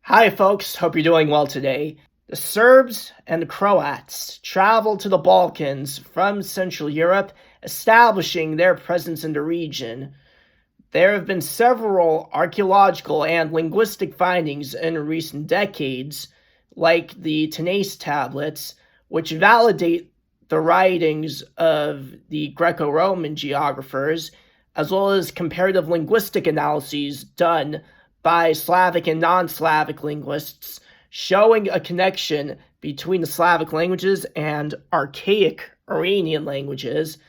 Hi, folks. Hope you're doing well today. The Serbs and the Croats traveled to the Balkans from Central Europe, establishing their presence in the region. There have been several archaeological and linguistic findings in recent decades, like the Tanais tablets, which validate the writings of the Greco-Roman geographers, as well as comparative linguistic analyses done by Slavic and non-Slavic linguists, showing a connection between the Slavic languages and archaic Iranian languages.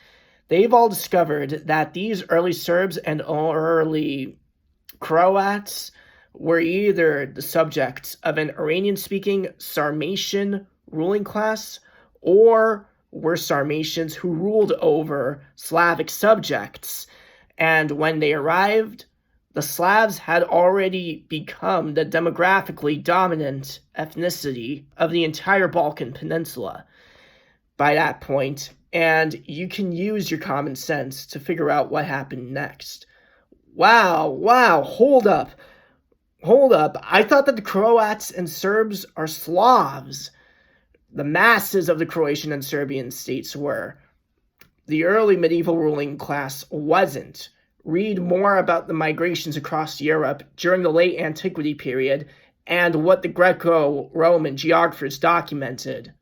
They've all discovered that these early Serbs and early Croats were either the subjects of an Iranian-speaking Sarmatian ruling class, or were Sarmatians who ruled over Slavic subjects. And when they arrived, the Slavs had already become the demographically dominant ethnicity of the entire Balkan Peninsula by that point, and you can use your common sense to figure out what happened next. Wow, hold up. I thought that the Croats and Serbs are Slavs. The masses of the Croatian and Serbian states were. The early medieval ruling class wasn't. Read more about the migrations across Europe during the late antiquity period and what the Greco-Roman geographers documented.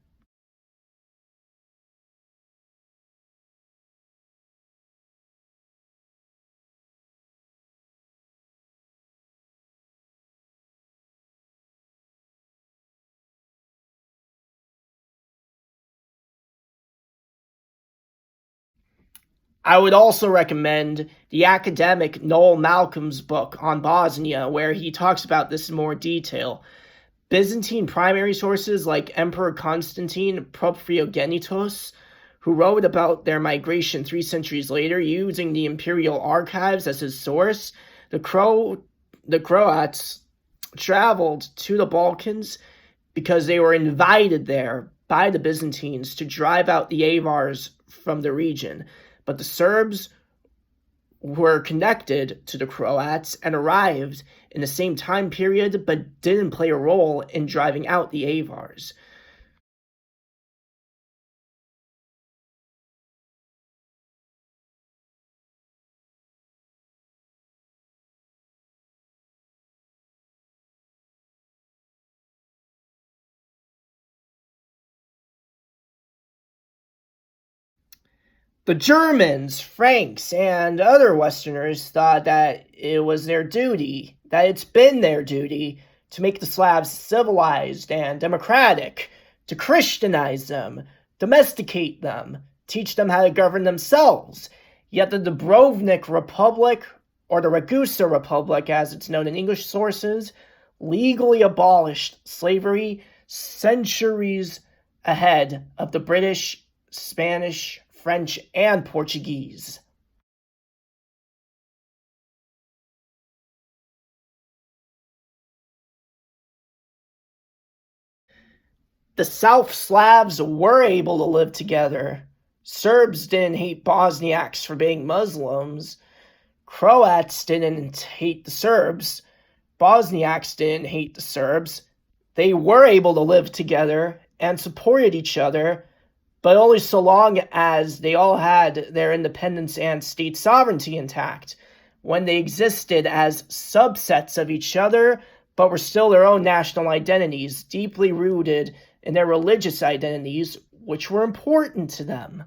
I would also recommend the academic Noel Malcolm's book on Bosnia, where he talks about this in more detail. Byzantine primary sources like Emperor Constantine Propyogenitos, who wrote about their migration 3 centuries later using the imperial archives as his source, the Croats traveled to the Balkans because they were invited there by the Byzantines to drive out the Avars from the region. But the Serbs were connected to the Croats and arrived in the same time period, but didn't play a role in driving out the Avars. The Germans, Franks, and other Westerners thought that it was their duty, that it's been their duty, to make the Slavs civilized and democratic, to Christianize them, domesticate them, teach them how to govern themselves. Yet the Dubrovnik Republic, or the Ragusa Republic as it's known in English sources, legally abolished slavery centuries ahead of the British, Spanish, French, and Portuguese. The South Slavs were able to live together. Serbs didn't hate Bosniaks for being Muslims. Croats didn't hate the Serbs. Bosniaks didn't hate the Serbs. They were able to live together and supported each other, but only so long as they all had their independence and state sovereignty intact. When they existed as subsets of each other, but were still their own national identities, deeply rooted in their religious identities, which were important to them.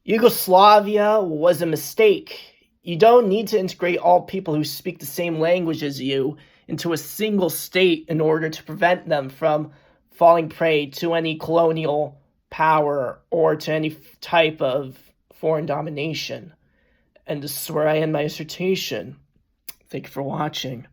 Yugoslavia was a mistake. You don't need to integrate all people who speak the same language as you into a single state in order to prevent them from falling prey to any colonial power or to any type of foreign domination. And this is where I end my dissertation. Thank you for watching.